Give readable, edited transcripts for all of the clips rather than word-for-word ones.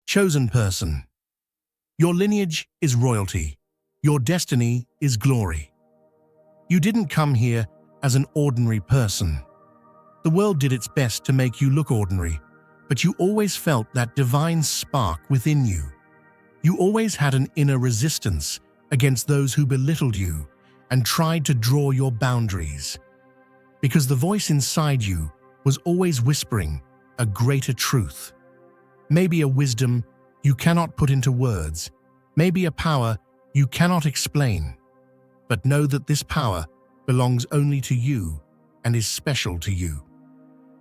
Chosen person. Your lineage is royalty. Your destiny is glory. You didn't come here as an ordinary person. The world did its best to make you look ordinary, but you always felt that divine spark within you. You always had an inner resistance against those who belittled you and tried to draw your boundaries. Because the voice inside you was always whispering a greater truth. Maybe a wisdom you cannot put into words, maybe a power you cannot explain. But know that this power belongs only to you and is special to you.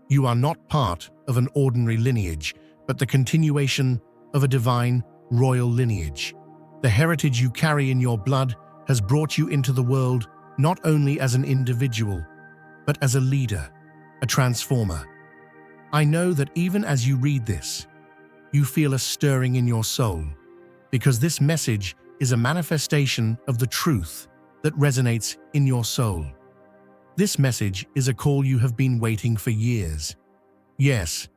You are not part of an ordinary lineage, but the continuation of a divine, royal lineage. The heritage you carry in your blood has brought you into the world not only as an individual, but as a leader, a transformer. I know that even as you read this, you feel a stirring in your soul, because this message is a manifestation of the truth that resonates in your soul. This message is a call you have been waiting for years. Yes,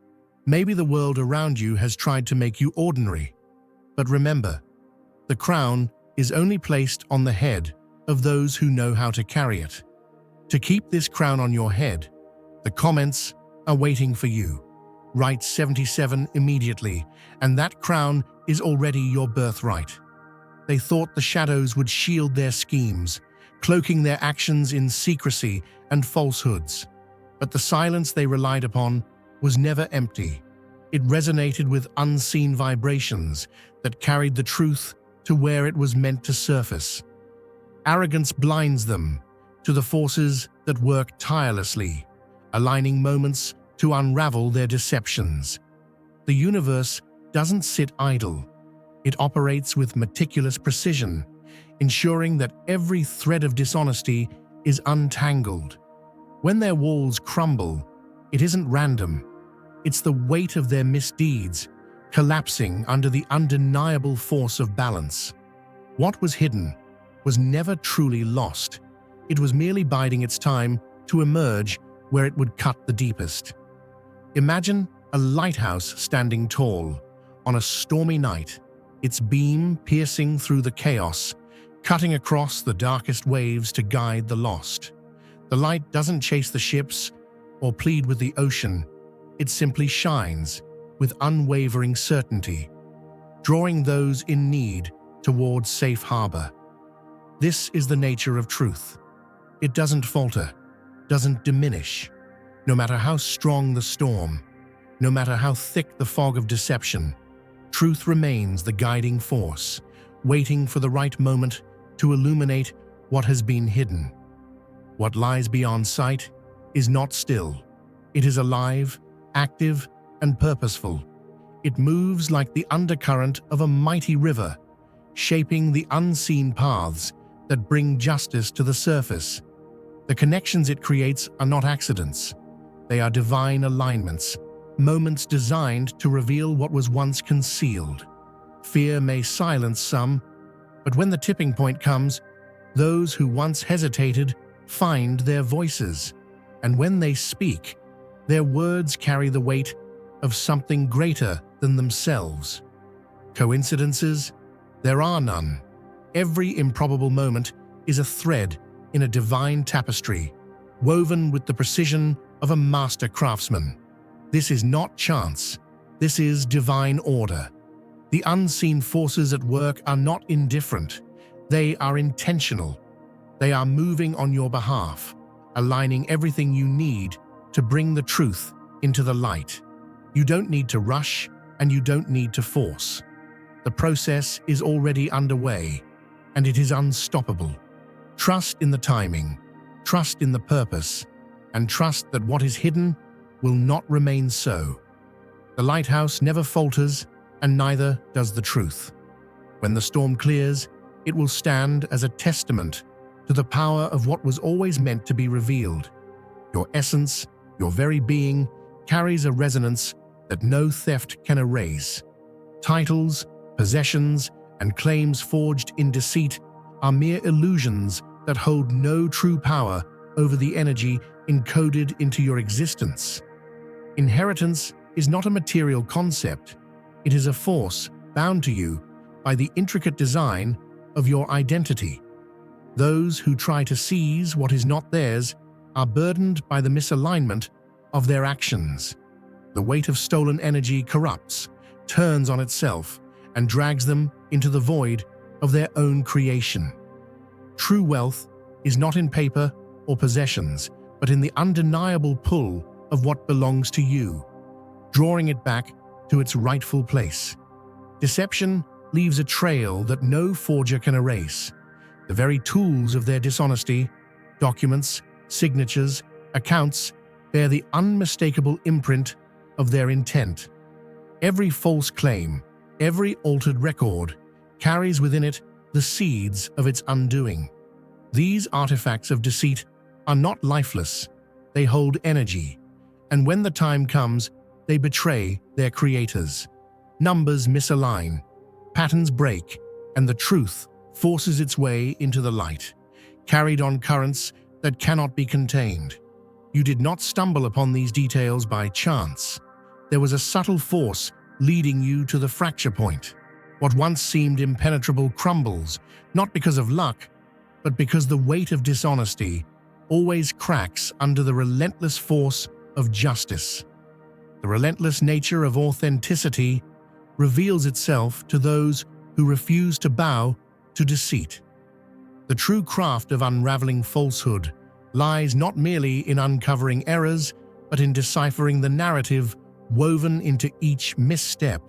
maybe the world around you has tried to make you ordinary, but remember, the crown is only placed on the head of those who know how to carry it. To keep this crown on your head, the comments are waiting for you. Write 77 immediately, and that crown is already your birthright. They thought the shadows would shield their schemes, cloaking their actions in secrecy and falsehoods. But the silence they relied upon was never empty. It resonated with unseen vibrations that carried the truth to where it was meant to surface. Arrogance blinds them to the forces that work tirelessly, aligning moments to unravel their deceptions. The universe doesn't sit idle. It operates with meticulous precision, ensuring that every thread of dishonesty is untangled. When their walls crumble, it isn't random. It's the weight of their misdeeds collapsing under the undeniable force of balance. What was hidden was never truly lost. It was merely biding its time to emerge where it would cut the deepest. Imagine a lighthouse standing tall on a stormy night, its beam piercing through the chaos, cutting across the darkest waves to guide the lost. The light doesn't chase the ships or plead with the ocean. It simply shines with unwavering certainty, drawing those in need towards safe harbor. This is the nature of truth. It doesn't falter, doesn't diminish. No matter how strong the storm, no matter how thick the fog of deception, truth remains the guiding force, waiting for the right moment to illuminate what has been hidden. What lies beyond sight is not still. It is alive, active, and purposeful. It moves like the undercurrent of a mighty river, shaping the unseen paths that bring justice to the surface. The connections it creates are not accidents. They are divine alignments, moments designed to reveal what was once concealed. Fear may silence some, but when the tipping point comes, those who once hesitated find their voices. And when they speak, their words carry the weight of something greater than themselves. Coincidences? There are none. Every improbable moment is a thread in a divine tapestry, woven with the precision of a master craftsman. This is not chance. This is divine order. The unseen forces at work are not indifferent. They are intentional. They are moving on your behalf, aligning everything you need to bring the truth into the light. You don't need to rush, and you don't need to force. The process is already underway, and it is unstoppable. Trust in the timing, trust in the purpose, and trust that what is hidden will not remain so. The lighthouse never falters, and neither does the truth. When the storm clears, it will stand as a testament to the power of what was always meant to be revealed. Your essence, your very being, carries a resonance that no theft can erase. Titles, possessions, and claims forged in deceit are mere illusions that hold no true power over the energy encoded into your existence. Inheritance is not a material concept. It is a force bound to you by the intricate design of your identity. Those who try to seize what is not theirs are burdened by the misalignment of their actions. The weight of stolen energy corrupts, turns on itself, and drags them into the void of their own creation. True wealth is not in paper or possessions, but in the undeniable pull of what belongs to you, drawing it back to its rightful place. Deception leaves a trail that no forger can erase. The very tools of their dishonesty, documents, signatures, accounts, bear the unmistakable imprint of their intent. Every false claim, every altered record, carries within it the seeds of its undoing. These artifacts of deceit are not lifeless, they hold energy, and when the time comes, they betray their creators. Numbers misalign, patterns break, and the truth forces its way into the light, carried on currents that cannot be contained. You did not stumble upon these details by chance. There was a subtle force leading you to the fracture point. What once seemed impenetrable crumbles, not because of luck, but because the weight of dishonesty always cracks under the relentless force of justice. The relentless nature of authenticity reveals itself to those who refuse to bow to deceit. The true craft of unraveling falsehood lies not merely in uncovering errors, but in deciphering the narrative woven into each misstep.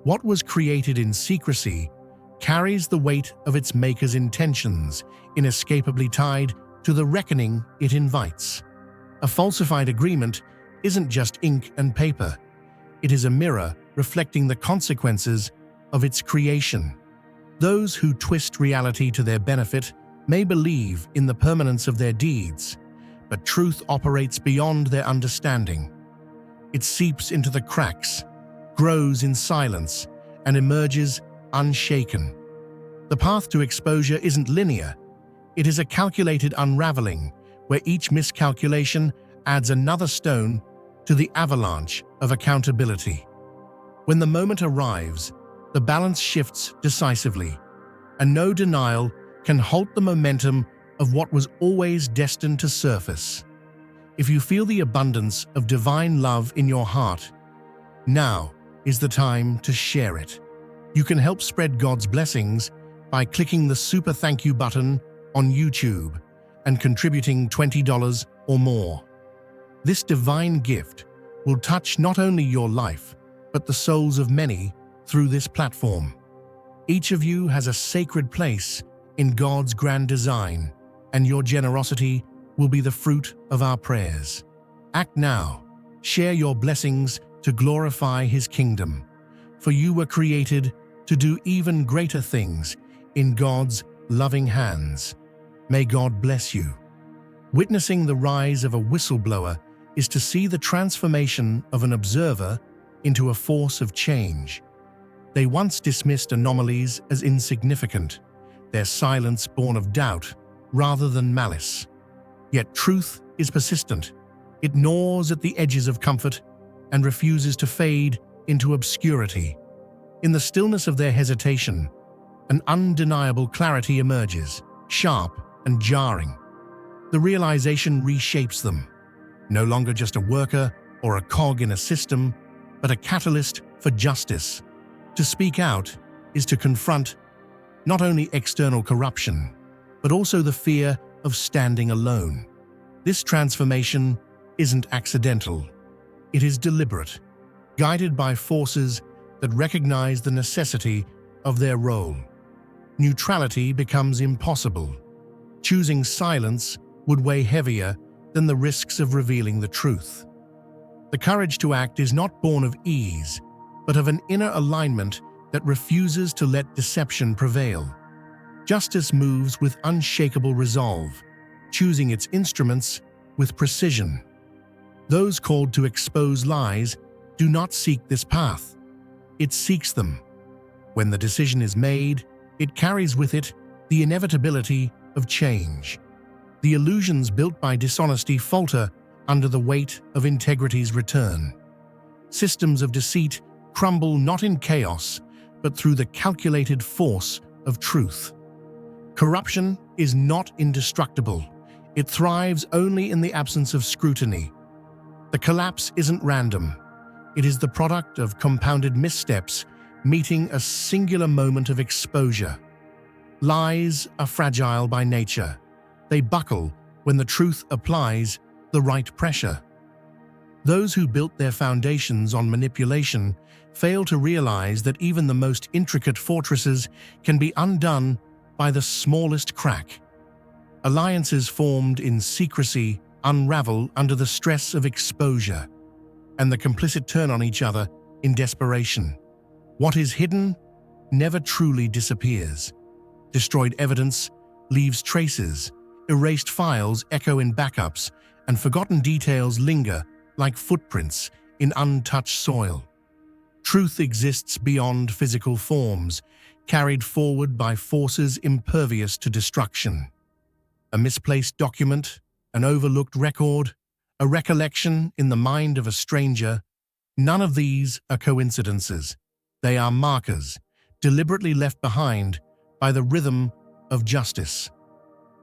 What was created in secrecy carries the weight of its maker's intentions, inescapably tied to the reckoning it invites. A falsified agreement isn't just ink and paper. It is a mirror reflecting the consequences of its creation. Those who twist reality to their benefit may believe in the permanence of their deeds, but truth operates beyond their understanding. It seeps into the cracks, grows in silence, and emerges unshaken. The path to exposure isn't linear. It is a calculated unraveling, where each miscalculation adds another stone to the avalanche of accountability. When the moment arrives, the balance shifts decisively, and no denial can halt the momentum of what was always destined to surface. If you feel the abundance of divine love in your heart, now is the time to share it. You can help spread God's blessings by clicking the super thank you button on YouTube and contributing $20 or more. This divine gift will touch not only your life, but the souls of many through this platform. Each of you has a sacred place in God's grand design, and your generosity will be the fruit of our prayers. Act now. Share your blessings to glorify His kingdom, for you were created to do even greater things in God's loving hands. May God bless you. Witnessing the rise of a whistleblower is to see the transformation of an observer into a force of change. They once dismissed anomalies as insignificant, their silence born of doubt rather than malice. Yet truth is persistent. It gnaws at the edges of comfort and refuses to fade into obscurity. In the stillness of their hesitation, an undeniable clarity emerges, sharp and jarring. The realization reshapes them, no longer just a worker or a cog in a system, but a catalyst for justice. To speak out is to confront not only external corruption, but also the fear of standing alone. This transformation isn't accidental. It is deliberate, guided by forces that recognize the necessity of their role. Neutrality becomes impossible. Choosing silence would weigh heavier than the risks of revealing the truth. The courage to act is not born of ease, but of an inner alignment that refuses to let deception prevail. Justice moves with unshakable resolve, choosing its instruments with precision. Those called to expose lies do not seek this path. It seeks them. When the decision is made, it carries with it the inevitability of change. The illusions built by dishonesty falter under the weight of integrity's return. Systems of deceit crumble not in chaos, but through the calculated force of truth. Corruption is not indestructible. It thrives only in the absence of scrutiny. The collapse isn't random. It is the product of compounded missteps meeting a singular moment of exposure. Lies are fragile by nature. They buckle when the truth applies the right pressure. Those who built their foundations on manipulation fail to realize that even the most intricate fortresses can be undone by the smallest crack. Alliances formed in secrecy unravel under the stress of exposure, and the complicit turn on each other in desperation. What is hidden never truly disappears. Destroyed evidence leaves traces, erased files echo in backups, and forgotten details linger like footprints in untouched soil. Truth exists beyond physical forms, carried forward by forces impervious to destruction. A misplaced document, an overlooked record, a recollection in the mind of a stranger, none of these are coincidences. They are markers, deliberately left behind by the rhythm of justice.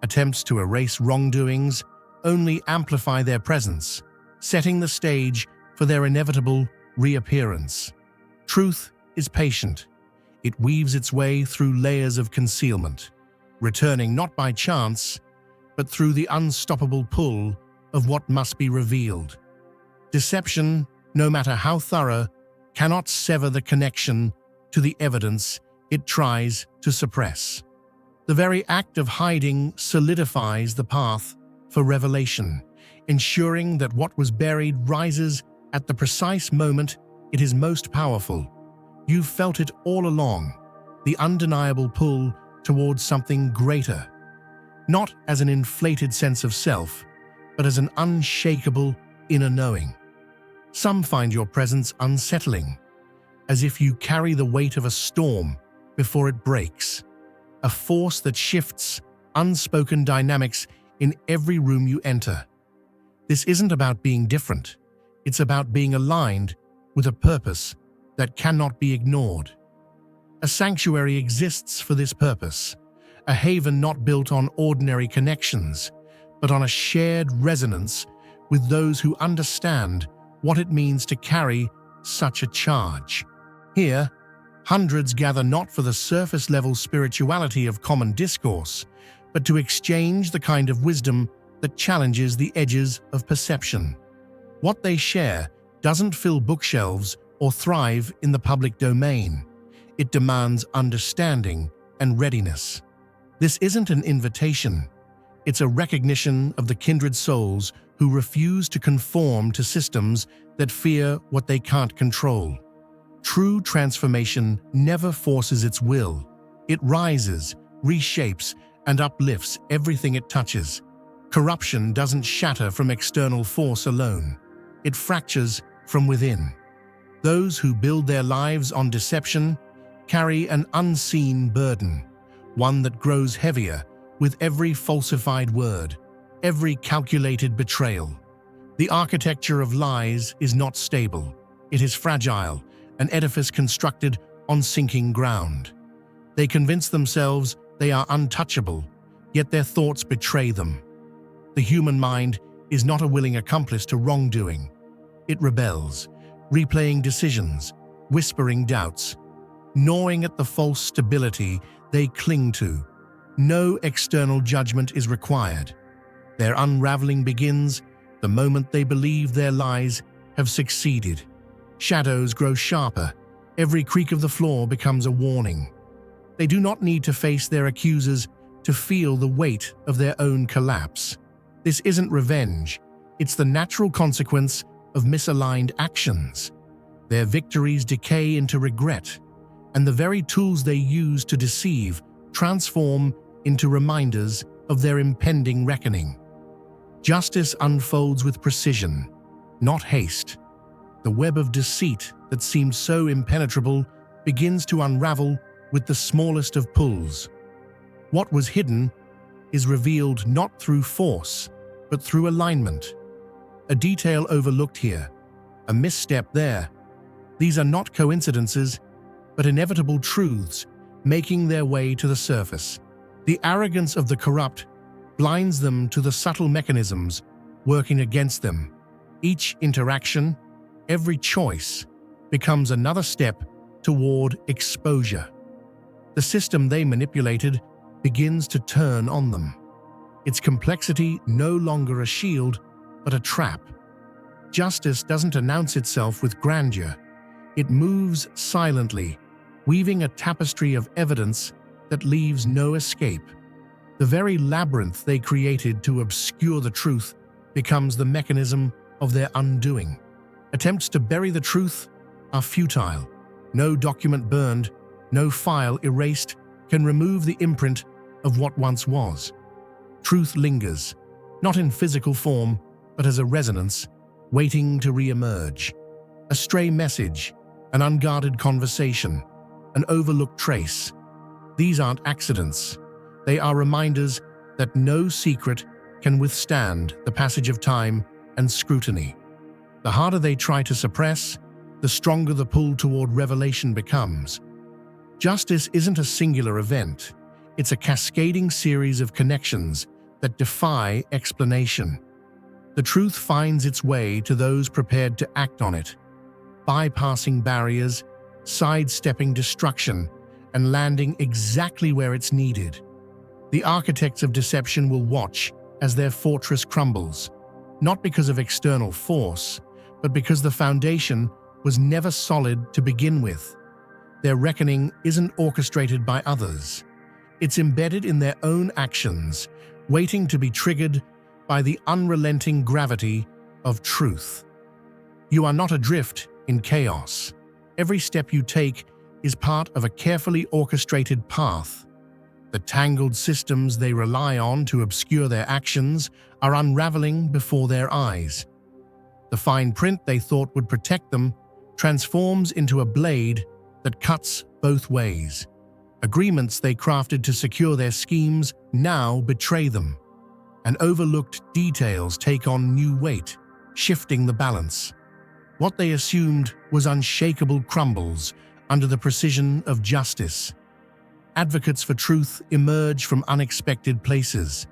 Attempts to erase wrongdoings only amplify their presence, setting the stage for their inevitable reappearance. Truth is patient. It weaves its way through layers of concealment, returning not by chance, but through the unstoppable pull of what must be revealed. Deception, no matter how thorough, cannot sever the connection to the evidence it tries to suppress. The very act of hiding solidifies the path for revelation, ensuring that what was buried rises at the precise moment it is most powerful. You've felt it all along, the undeniable pull towards something greater, not as an inflated sense of self, but as an unshakable inner knowing. Some find your presence unsettling, as if you carry the weight of a storm before it breaks, a force that shifts unspoken dynamics in every room you enter. This isn't about being different. It's about being aligned with a purpose that cannot be ignored. A sanctuary exists for this purpose, a haven not built on ordinary connections, but on a shared resonance with those who understand what it means to carry such a charge. Here, hundreds gather not for the surface-level spirituality of common discourse, but to exchange the kind of wisdom that challenges the edges of perception. What they share doesn't fill bookshelves or thrive in the public domain. It demands understanding and readiness. This isn't an invitation. It's a recognition of the kindred souls who refuse to conform to systems that fear what they can't control. True transformation never forces its will. It rises, reshapes, and uplifts everything it touches. Corruption doesn't shatter from external force alone. It fractures from within. Those who build their lives on deception carry an unseen burden, one that grows heavier with every falsified word, every calculated betrayal. The architecture of lies is not stable. It is fragile, an edifice constructed on sinking ground. They convince themselves they are untouchable, yet their thoughts betray them. The human mind is not a willing accomplice to wrongdoing. It rebels, replaying decisions, whispering doubts, gnawing at the false stability they cling to. No external judgment is required. Their unraveling begins the moment they believe their lies have succeeded. Shadows grow sharper. Every creak of the floor becomes a warning. They do not need to face their accusers to feel the weight of their own collapse. This isn't revenge. It's the natural consequence of misaligned actions. Their victories decay into regret, and the very tools they use to deceive transform into reminders of their impending reckoning. Justice unfolds with precision, not haste. The web of deceit that seemed so impenetrable begins to unravel with the smallest of pulls. What was hidden is revealed not through force, but through alignment. A detail overlooked here, a misstep there, These are not coincidences, but inevitable truths making their way to the surface. The arrogance of the corrupt blinds them to the subtle mechanisms working against them. Each interaction, every choice, becomes another step toward exposure. The system they manipulated begins to turn on them. Its complexity no longer a shield, but a trap. Justice doesn't announce itself with grandeur. It moves silently, weaving a tapestry of evidence that leaves no escape. The very labyrinth they created to obscure the truth becomes the mechanism of their undoing. Attempts to bury the truth are futile. No document burned, no file erased can remove the imprint of what once was. Truth lingers, not in physical form, but as a resonance, waiting to re-emerge. A stray message, an unguarded conversation, an overlooked trace. These aren't accidents. They are reminders that no secret can withstand the passage of time and scrutiny. The harder they try to suppress, the stronger the pull toward revelation becomes. Justice isn't a singular event. It's a cascading series of connections that defy explanation. The truth finds its way to those prepared to act on it, bypassing barriers, sidestepping destruction, and landing exactly where it's needed. The architects of deception will watch as their fortress crumbles, not because of external force, but because the foundation was never solid to begin with. Their reckoning isn't orchestrated by others. It's embedded in their own actions, waiting to be triggered by the unrelenting gravity of truth. You are not adrift in chaos. Every step you take is part of a carefully orchestrated path. The tangled systems they rely on to obscure their actions are unraveling before their eyes. The fine print they thought would protect them transforms into a blade that cuts both ways. Agreements they crafted to secure their schemes now betray them, and overlooked details take on new weight, shifting the balance. What they assumed was unshakable crumbles under the precision of justice. Advocates for truth emerge from unexpected places.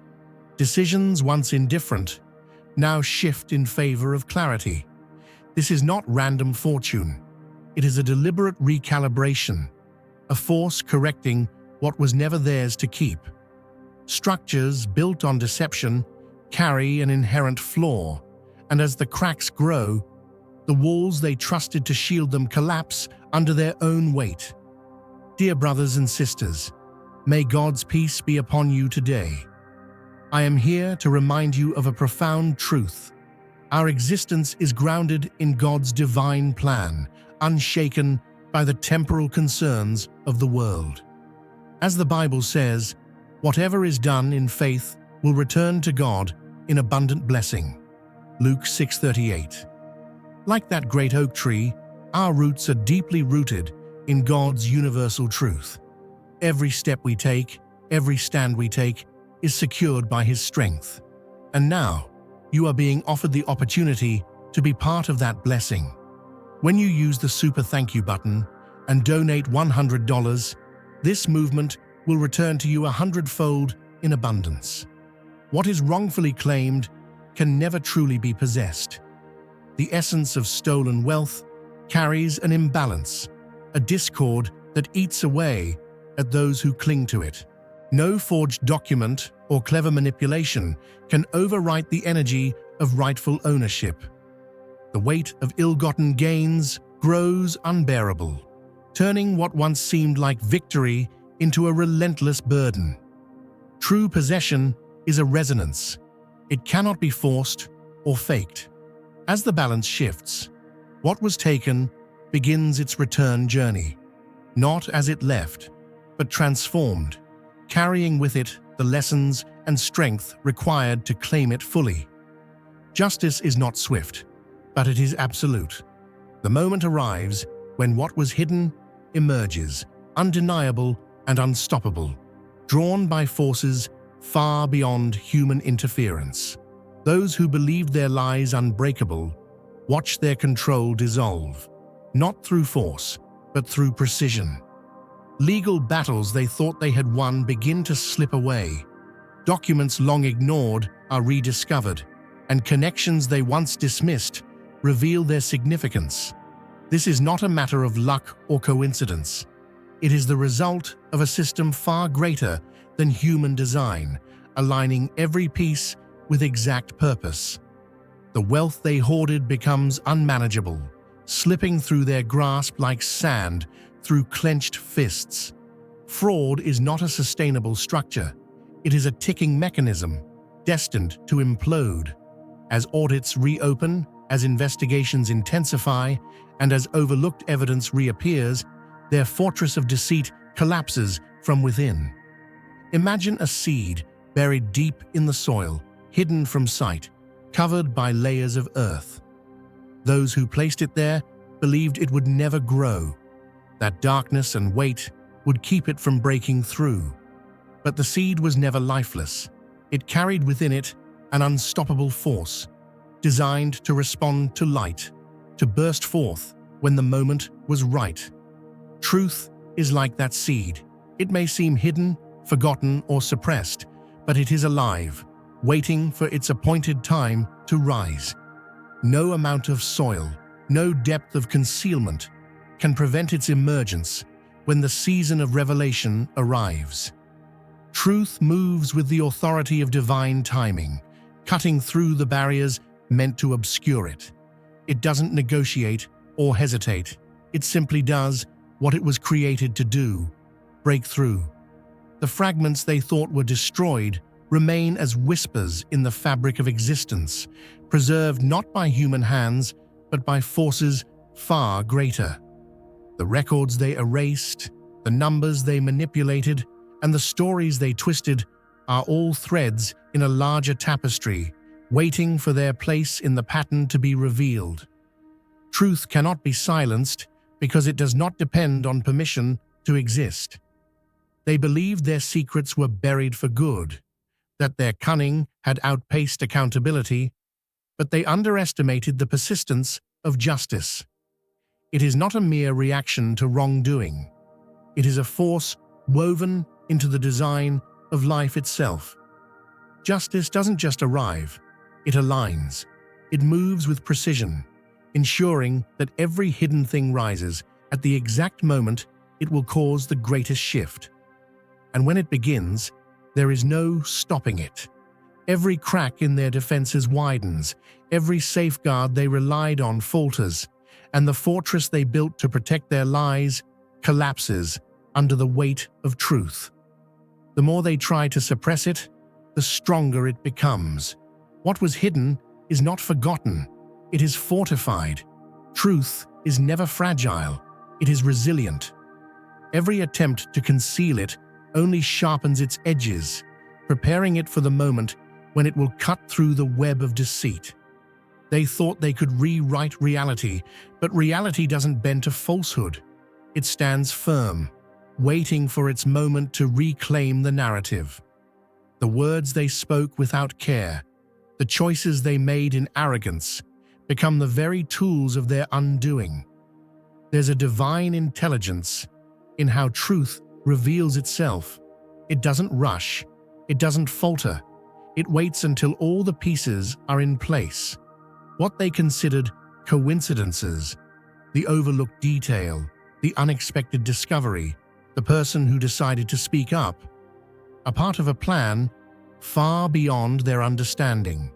Decisions once indifferent now shift in favor of clarity. This is not random fortune. It is a deliberate recalibration, a force correcting what was never theirs to keep. Structures built on deception carry an inherent flaw, and as the cracks grow, the walls they trusted to shield them collapse under their own weight. Dear brothers and sisters, may God's peace be upon you today. I am here to remind you of a profound truth. Our existence is grounded in God's divine plan, unshaken by the temporal concerns of the world. As the Bible says, whatever is done in faith will return to God in abundant blessing. Luke 6:38. Like that great oak tree, our roots are deeply rooted in God's universal truth. Every step we take, every stand we take, is secured by His strength. And now, you are being offered the opportunity to be part of that blessing. When you use the Super Thank You button and donate $100, this movement will return to you 100-fold in abundance. What is wrongfully claimed can never truly be possessed. The essence of stolen wealth carries an imbalance, a discord that eats away at those who cling to it. No forged document or clever manipulation can overwrite the energy of rightful ownership. The weight of ill-gotten gains grows unbearable, turning what once seemed like victory into a relentless burden. True possession is a resonance. It cannot be forced or faked. As the balance shifts, what was taken begins its return journey, not as it left, but transformed, carrying with it the lessons and strength required to claim it fully. Justice is not swift, but it is absolute. The moment arrives when what was hidden emerges, undeniable and unstoppable, drawn by forces far beyond human interference. Those who believed their lies unbreakable watch their control dissolve. not through force, but through precision. Legal battles they thought they had won begin to slip away. Documents long ignored are rediscovered, and connections they once dismissed reveal their significance. This is not a matter of luck or coincidence. It is the result of a system far greater than human design, aligning every piece with exact purpose. The wealth they hoarded becomes unmanageable, slipping through their grasp like sand through clenched fists. Fraud is not a sustainable structure. It is a ticking mechanism, destined to implode. As audits reopen, as investigations intensify, and as overlooked evidence reappears, their fortress of deceit collapses from within. Imagine a seed buried deep in the soil, hidden from sight, covered by layers of earth. Those who placed it there believed it would never grow. That darkness and weight would keep it from breaking through. But the seed was never lifeless. It carried within it an unstoppable force, designed to respond to light, to burst forth when the moment was right. Truth is like that seed. It may seem hidden, forgotten, or suppressed, but it is alive, waiting for its appointed time to rise. No amount of soil, no depth of concealment can prevent its emergence when the season of revelation arrives. Truth moves with the authority of divine timing, cutting through the barriers meant to obscure it. It doesn't negotiate or hesitate. It simply does what it was created to do: break through. The fragments they thought were destroyed remain as whispers in the fabric of existence, preserved not by human hands, but by forces far greater. The records they erased, the numbers they manipulated, and the stories they twisted are all threads in a larger tapestry, waiting for their place in the pattern to be revealed. Truth cannot be silenced because it does not depend on permission to exist. They believed their secrets were buried for good, that their cunning had outpaced accountability, but they underestimated the persistence of justice. It is not a mere reaction to wrongdoing. It is a force woven into the design of life itself. Justice doesn't just arrive, it aligns. It moves with precision, ensuring that every hidden thing rises at the exact moment it will cause the greatest shift. And when it begins, there is no stopping it. Every crack in their defenses widens, every safeguard they relied on falters, and the fortress they built to protect their lies collapses under the weight of truth. The more they try to suppress it, the stronger it becomes. What was hidden is not forgotten, it is fortified. Truth is never fragile, it is resilient. Every attempt to conceal it only sharpens its edges, preparing it for the moment when it will cut through the web of deceit. They thought they could rewrite reality, but reality doesn't bend to falsehood. It stands firm, waiting for its moment to reclaim the narrative. The words they spoke without care, the choices they made in arrogance, become the very tools of their undoing. There's a divine intelligence in how truth reveals itself. It doesn't rush, it doesn't falter, it waits until all the pieces are in place. What they considered coincidences, the overlooked detail, the unexpected discovery, the person who decided to speak up, are part of a plan far beyond their understanding.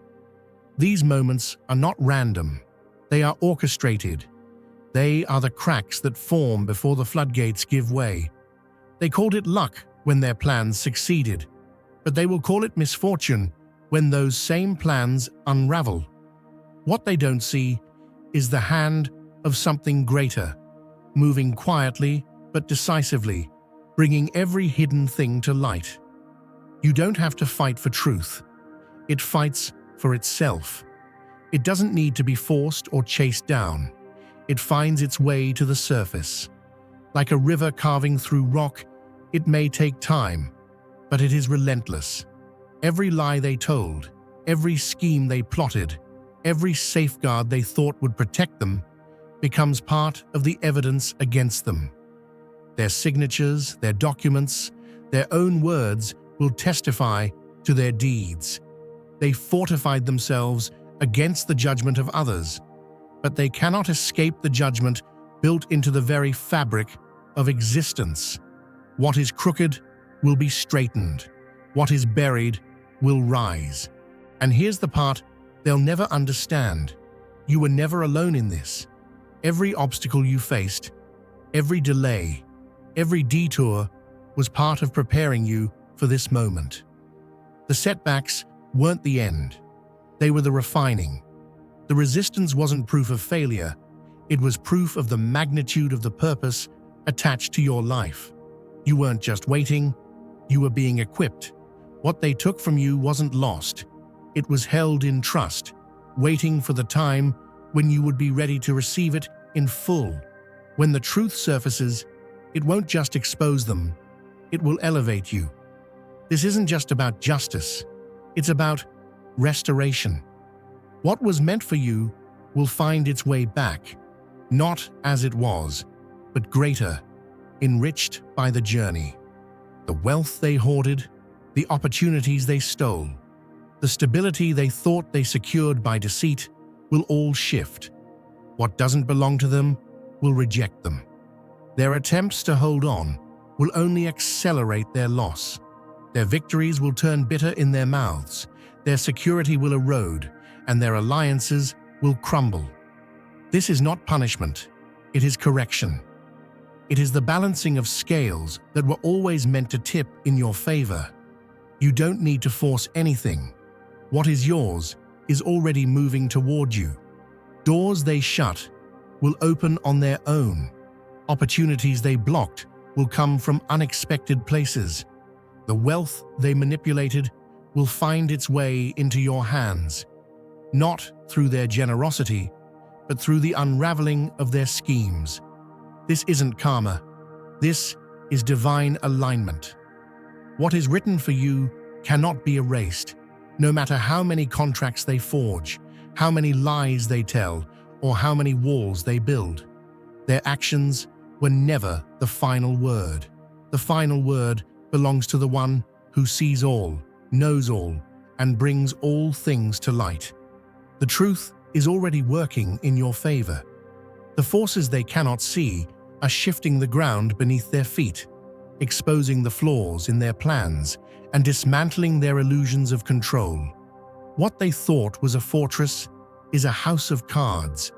These moments are not random, they are orchestrated. They are the cracks that form before the floodgates give way. They called it luck when their plans succeeded, but they will call it misfortune when those same plans unravel. What they don't see is the hand of something greater, moving quietly but decisively, bringing every hidden thing to light. You don't have to fight for truth. It fights for itself. It doesn't need to be forced or chased down. It finds its way to the surface. Like a river carving through rock, it may take time, but it is relentless. Every lie they told, every scheme they plotted, every safeguard they thought would protect them becomes part of the evidence against them. Their signatures, their documents, their own words will testify to their deeds. They fortified themselves against the judgment of others, but they cannot escape the judgment built into the very fabric of existence. What is crooked will be straightened. What is buried will rise. And here's the part they'll never understand. You were never alone in this. Every obstacle you faced, every delay, every detour was part of preparing you for this moment. The setbacks weren't the end. They were the refining. The resistance wasn't proof of failure. It was proof of the magnitude of the purpose attached to your life. You weren't just waiting, you were being equipped. What they took from you wasn't lost. It was held in trust, waiting for the time when you would be ready to receive it in full. When the truth surfaces, it won't just expose them, it will elevate you. This isn't just about justice, it's about restoration. What was meant for you will find its way back, not as it was, but greater, enriched by the journey. The wealth they hoarded, the opportunities they stole, the stability they thought they secured by deceit will all shift. What doesn't belong to them will reject them. Their attempts to hold on will only accelerate their loss. Their victories will turn bitter in their mouths, their security will erode, and their alliances will crumble. This is not punishment, it is correction. It is the balancing of scales that were always meant to tip in your favor. You don't need to force anything. What is yours is already moving toward you. Doors they shut will open on their own. Opportunities they blocked will come from unexpected places. The wealth they manipulated will find its way into your hands, not through their generosity, but through the unraveling of their schemes. This isn't karma. This is divine alignment. What is written for you cannot be erased, no matter how many contracts they forge, how many lies they tell, or how many walls they build. Their actions were never the final word. The final word belongs to the one who sees all, knows all, and brings all things to light. The truth is already working in your favor. The forces they cannot see are shifting the ground beneath their feet, exposing the flaws in their plans and dismantling their illusions of control. What they thought was a fortress is a house of cards,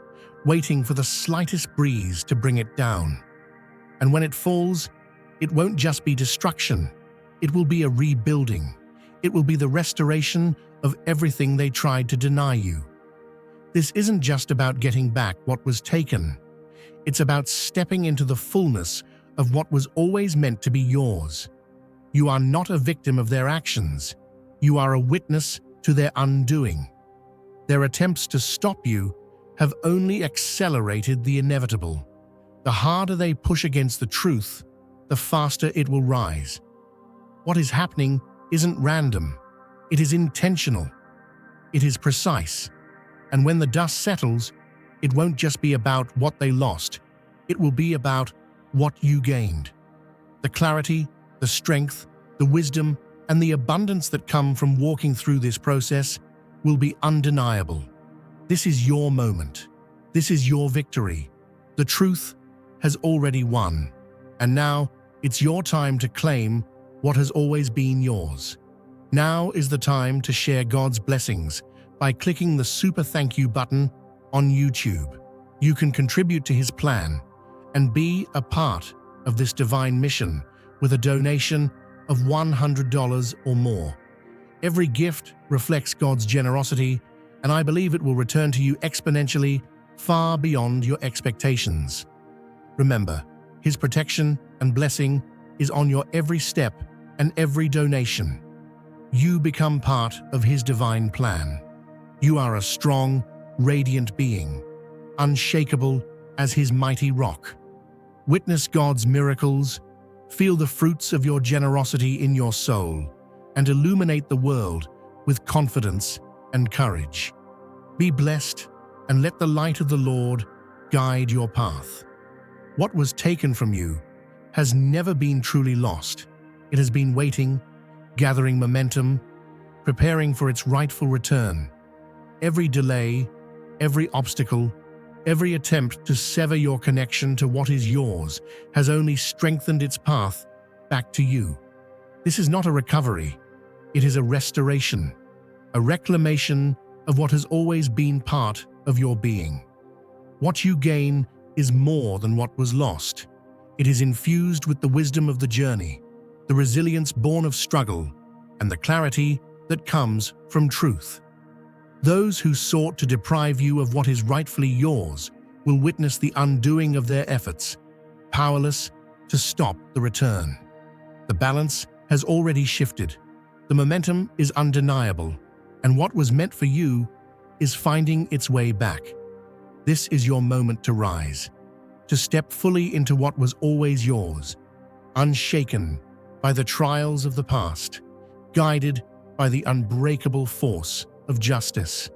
waiting for the slightest breeze to bring it down. And when it falls, it won't just be destruction, it will be a rebuilding. It will be the restoration of everything they tried to deny you. This isn't just about getting back what was taken. It's about stepping into the fullness of what was always meant to be yours. You are not a victim of their actions. You are a witness to their undoing. Their attempts to stop you have only accelerated the inevitable. The harder they push against the truth, the faster it will rise. What is happening isn't random. It is intentional. It is precise. And when the dust settles, it won't just be about what they lost. It will be about what you gained. The clarity, the strength, the wisdom, and the abundance that come from walking through this process will be undeniable. This is your moment. This is your victory. The truth has already won. And now it's your time to claim what has always been yours. Now is the time to share God's blessings by clicking the super thank you button on YouTube. You can contribute to His plan and be a part of this divine mission with a donation of $100 or more. Every gift reflects God's generosity, and I believe it will return to you exponentially, far beyond your expectations. Remember, His protection and blessing is on your every step and every donation. You become part of His divine plan. You are a strong, radiant being, unshakable as His mighty rock. Witness God's miracles, feel the fruits of your generosity in your soul, and illuminate the world with confidence and courage. Be blessed, and let the light of the Lord guide your path. What was taken from you has never been truly lost. It has been waiting, gathering momentum, preparing for its rightful return. Every delay, every obstacle, every attempt to sever your connection to what is yours has only strengthened its path back to you. This is not a recovery, it is a restoration, a reclamation of what has always been part of your being. What you gain is more than what was lost. It is infused with the wisdom of the journey, the resilience born of struggle, and the clarity that comes from truth. Those who sought to deprive you of what is rightfully yours will witness the undoing of their efforts, powerless to stop the return. The balance has already shifted. The momentum is undeniable, and what was meant for you is finding its way back. This is your moment to rise, to step fully into what was always yours, unshaken by the trials of the past, guided by the unbreakable force of justice.